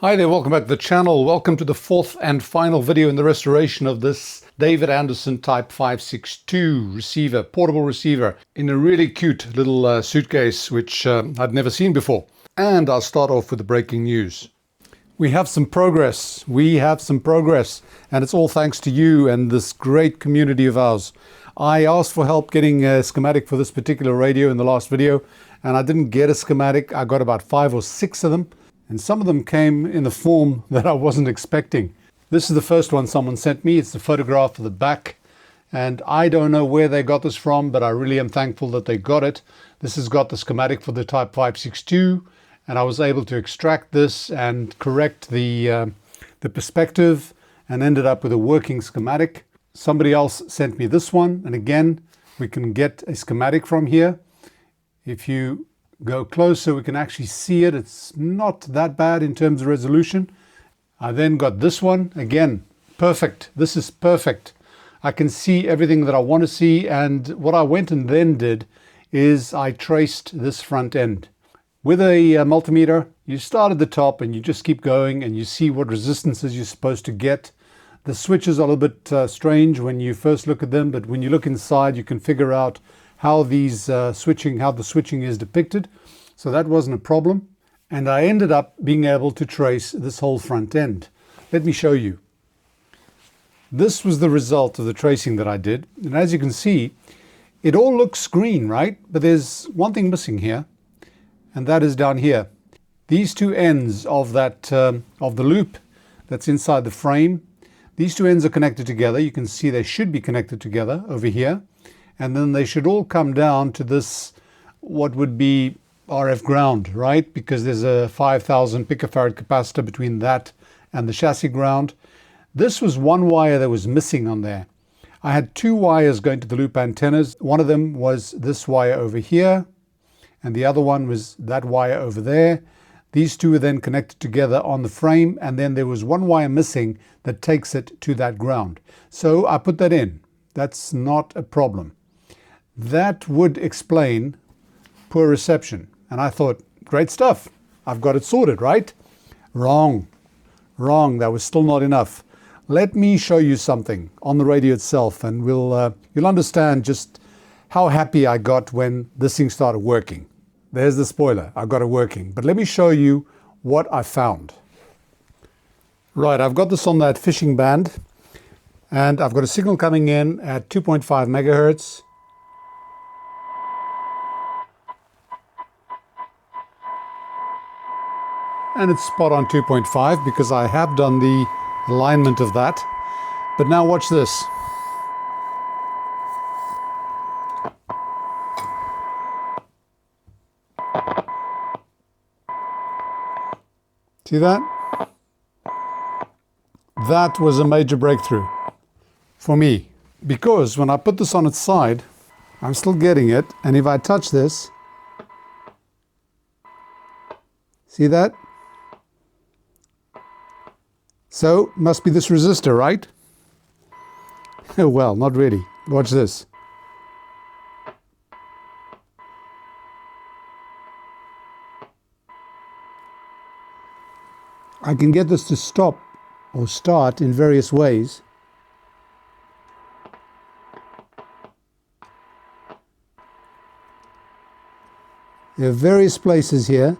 Hi there, welcome back to the channel. Welcome to the fourth and final video in the restoration of this David Andersen Type 562 receiver, portable receiver, in a really cute little suitcase which I'd never seen before. And I'll start off with the breaking news. We have some progress. And it's all thanks to you and this great community of ours. I asked for help getting a schematic for this particular radio in the last video, and I didn't get a schematic. I got about 5 or 6 of them. And some of them came in the form that I wasn't expecting. This is the first one someone sent me. It's the photograph of the back. And I don't know where they got this from, but I really am thankful that they got it. This has got the schematic for the Type 562. And I was able to extract this and correct the perspective and ended up with a working schematic. Somebody else sent me this one. And again, we can get a schematic from here. If you go closer, we can actually see it. It's not that bad in terms of resolution. I then got this one. Again, perfect. This is perfect. I can see everything that I want to see. And what I went and then did is I traced this front end. With a multimeter, you start at the top and you just keep going and you see what resistances you're supposed to get. The switches are a little bit strange when you first look at them, but when you look inside, you can figure out how the switching is depicted. So that wasn't a problem. And I ended up being able to trace this whole front end. Let me show you. This was the result of the tracing that I did. And as you can see, it all looks green, right? But there's one thing missing here, and that is down here. These two ends of that of the loop that's inside the frame, these two ends are connected together. You can see they should be connected together over here. And then they should all come down to this, what would be RF ground, right? Because there's a 5,000 picofarad capacitor between that and the chassis ground. This was one wire that was missing on there. I had 2 wires going to the loop antennas. One of them was this wire over here, and the other one was that wire over there. These two are then connected together on the frame, and then there was 1 wire missing that takes it to that ground. So I put that in. That's not a problem. That would explain poor reception. And I thought, great stuff. I've got it sorted, right? Wrong. That was still not enough. Let me show you something on the radio itself, and you'll understand just how happy I got when this thing started working. There's the spoiler. I got it working. But let me show you what I found. Right, I've got this on that fishing band, and I've got a signal coming in at 2.5 megahertz. And it's spot on 2.5 because I have done the alignment of that. But now watch this. See that? That was a major breakthrough for me, because when I put this on its side, I'm still getting it. And if I touch this, see that? So, must be this resistor, right? Well, not really. Watch this. I can get this to stop or start in various ways. There are various places here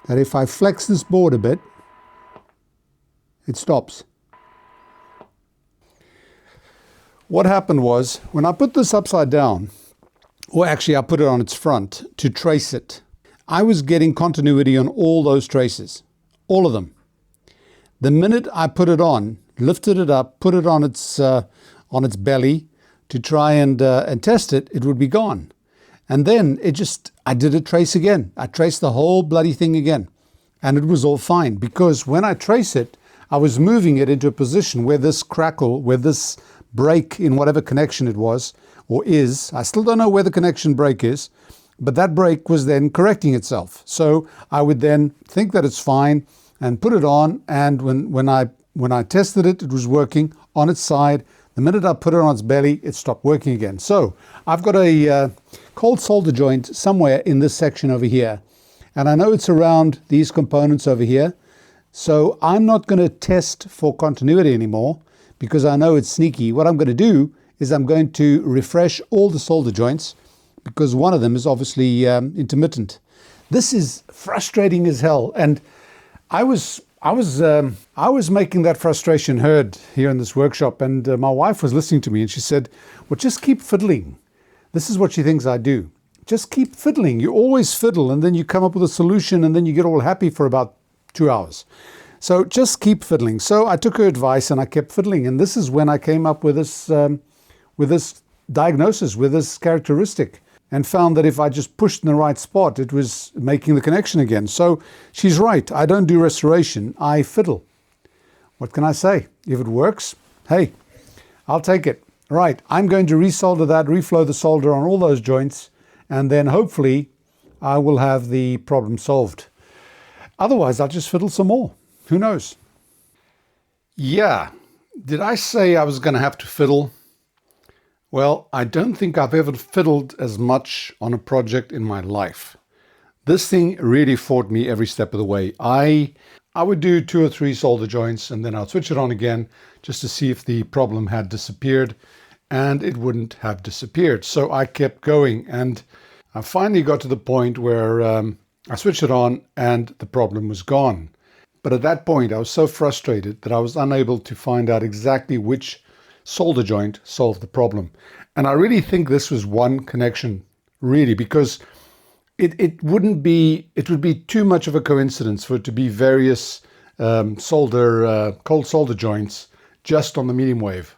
that if I flex this board a bit, it stops. What happened was, when I put this upside down, or actually I put it on its front to trace it, I was getting continuity on all those traces, all of them. The minute I put it on, lifted it up, put it on its belly to try and test it, it would be gone. And then I did a trace again. I traced the whole bloody thing again. And it was all fine, because when I trace it, I was moving it into a position where this crackle, where this break in whatever connection it was, or is, I still don't know where the connection break is, but that break was then correcting itself. So I would then think that it's fine and put it on, and when I tested it, it was working on its side. The minute I put it on its belly, it stopped working again. So I've got a cold solder joint somewhere in this section over here, and I know it's around these components over here. So I'm not going to test for continuity anymore because I know it's sneaky. What I'm going to do is I'm going to refresh all the solder joints because one of them is obviously intermittent. This is frustrating as hell, and I was making that frustration heard here in this workshop, and my wife was listening to me, and she said, "Well, just keep fiddling." This is what she thinks I do. Just keep fiddling. You always fiddle, and then you come up with a solution, and then you get all happy for about 2 hours. So just keep fiddling. So I took her advice, and I kept fiddling, and this is when I came up with this diagnosis, with this characteristic, and found that if I just pushed in the right spot, it was making the connection again. So she's right. I don't do restoration. I fiddle. What can I say? If it works, hey, I'll take it. Right, I'm going to resolder that, reflow the solder on all those joints, and then hopefully I will have the problem solved. Otherwise, I'll just fiddle some more. Who knows? Yeah, did I say I was going to have to fiddle? Well, I don't think I've ever fiddled as much on a project in my life. This thing really fought me every step of the way. I would do 2 or 3 solder joints, and then I'd switch it on again just to see if the problem had disappeared, and it wouldn't have disappeared. So I kept going, and I finally got to the point where I switched it on and the problem was gone. But at that point, I was so frustrated that I was unable to find out exactly which solder joint solved the problem. And I really think this was one connection, really, because it would be too much of a coincidence for it to be various cold solder joints just on the medium wave.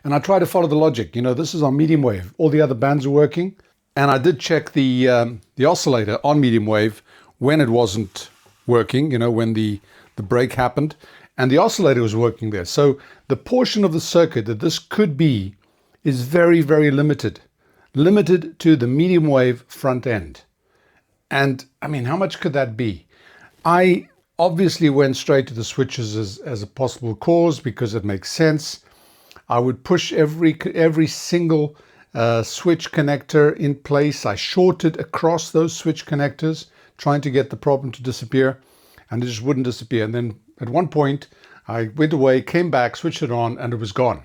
And I try to follow the logic. You know, this is on medium wave. All the other bands are working. And I did check the oscillator on medium wave when it wasn't working, you know, when the break happened. And the oscillator was working there. So the portion of the circuit that this could be is very, very limited to the medium wave front end. And I mean, how much could that be? I obviously went straight to the switches as a possible cause because it makes sense. I would push every single switch connector in place. I shorted across those switch connectors, trying to get the problem to disappear, and it just wouldn't disappear. And then at one point, I went away, came back, switched it on, and it was gone.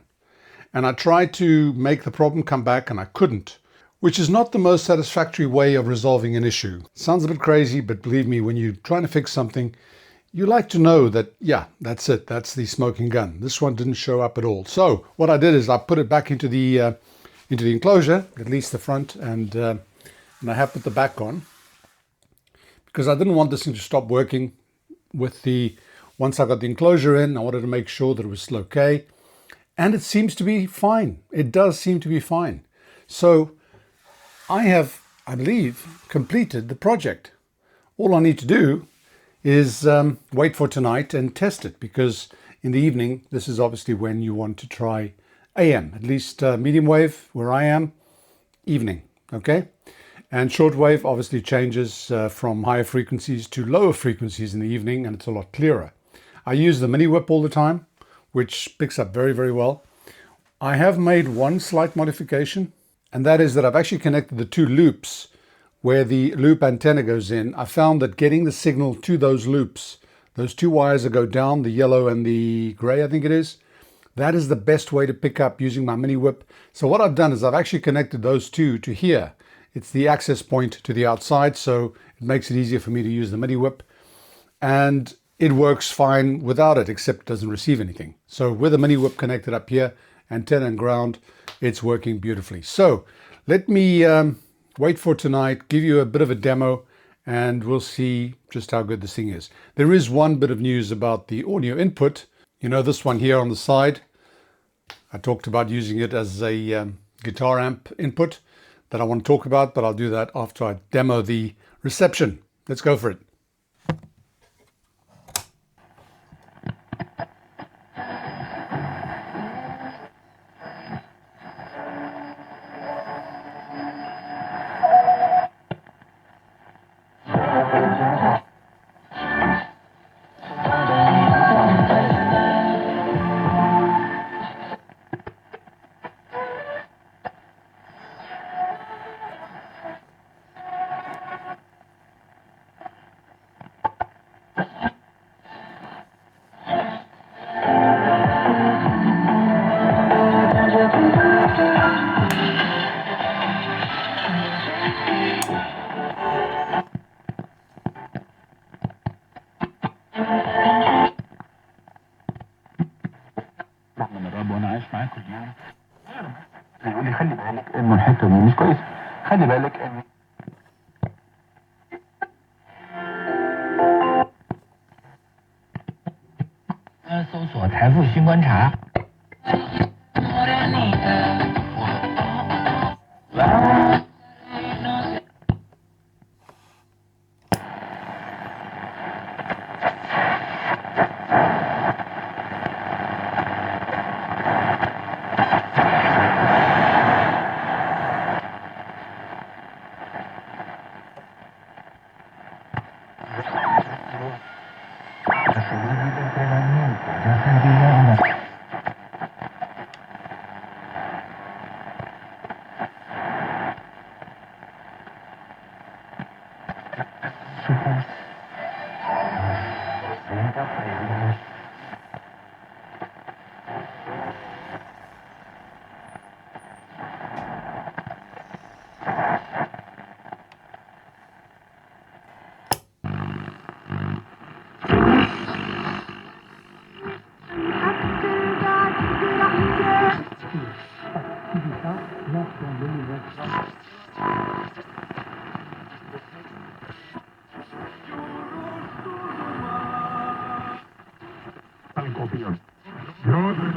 And I tried to make the problem come back, and I couldn't, which is not the most satisfactory way of resolving an issue. Sounds a bit crazy, but believe me, when you're trying to fix something, you like to know that, yeah, that's it. That's the smoking gun. This one didn't show up at all. So what I did is I put it back into the enclosure, at least the front, and I have put the back on because I didn't want this thing to stop working once I got the enclosure in. I wanted to make sure that it was still okay. And it seems to be fine. It does seem to be fine. So I have, I believe, completed the project. All I need to do is wait for tonight and test it, because in the evening, this is obviously when you want to try AM, at least medium wave where I am, evening, okay? And shortwave obviously changes from higher frequencies to lower frequencies in the evening, and it's a lot clearer. I use the mini whip all the time, which picks up very, very well. I have made one slight modification, and that is that I've actually connected the 2 loops where the loop antenna goes in. I found that getting the signal to those loops, those 2 wires that go down, the yellow and the gray, I think it is, that is the best way to pick up using my mini whip. So what I've done is I've actually connected those 2 to here. It's the access point to the outside, so it makes it easier for me to use the mini whip. And it works fine without it, except it doesn't receive anything. So with the mini whip connected up here, antenna and ground, it's working beautifully. So let me wait for tonight, give you a bit of a demo, and we'll see just how good this thing is. There is one bit of news about the audio input. You know, this one here on the side, I talked about using it as a guitar amp input that I want to talk about, but I'll do that after I demo the reception. Let's go for it. من الرب وانا عايش معاك كل يوم يقول لي خلي بالك انه الحته دي مش كويسه، خلي بالك ان 搜索财富新观察。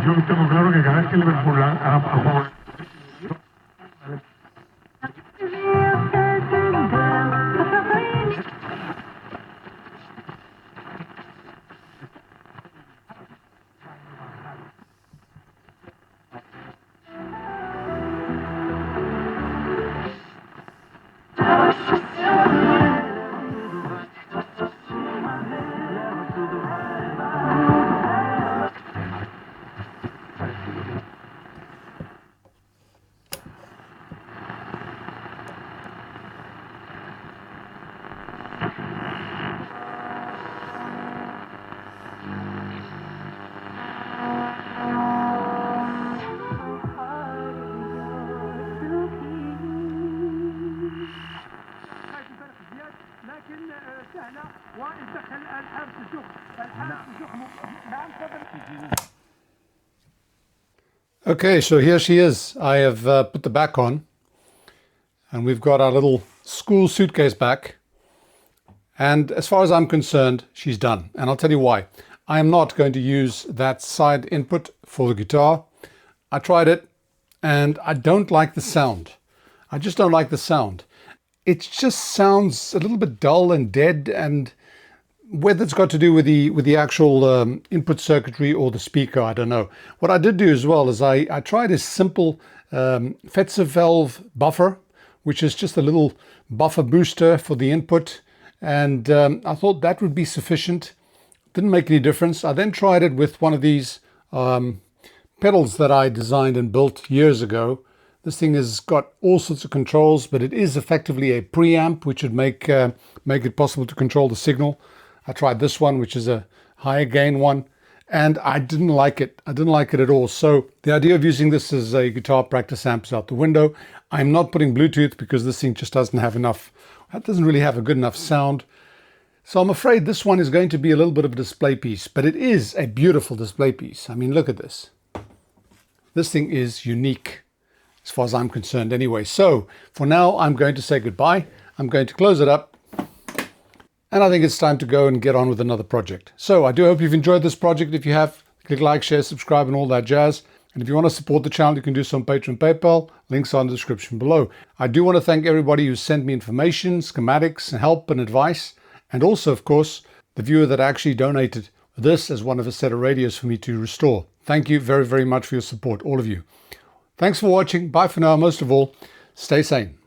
Yo tengo claro que cada vez que Liverpool ha jugado. Okay, so here she is. I have put the back on, and we've got our little school suitcase back. And as far as I'm concerned, she's done. And I'll tell you why. I am not going to use that side input for the guitar. I tried it, and I don't like the sound. I just don't like the sound. It just sounds a little bit dull and dead, and whether it's got to do with the actual input circuitry or the speaker, I don't know. What I did do as well is I tried a simple Fetzer valve buffer, which is just a little buffer booster for the input, and I thought that would be sufficient. Didn't make any difference. I then tried it with one of these pedals that I designed and built years ago. This thing has got all sorts of controls, but it is effectively a preamp, which would make it possible to control the signal. I tried this one, which is a higher gain one, and I didn't like it. I didn't like it at all. So the idea of using this as a guitar practice amp is out the window. I'm not putting Bluetooth because this thing just doesn't have enough. It doesn't really have a good enough sound. So I'm afraid this one is going to be a little bit of a display piece, but it is a beautiful display piece. I mean, look at this. This thing is unique as far as I'm concerned anyway. So for now, I'm going to say goodbye. I'm going to close it up. And I think it's time to go and get on with another project. So I do hope you've enjoyed this project. If you have, click like, share, subscribe, and all that jazz. And if you want to support the channel, you can do so on Patreon, PayPal. Links are in the description below. I do want to thank everybody who sent me information, schematics, and help and advice. And also, of course, the viewer that actually donated this as one of a set of radios for me to restore. Thank you very, very much for your support, all of you. Thanks for watching. Bye for now. Most of all, stay sane.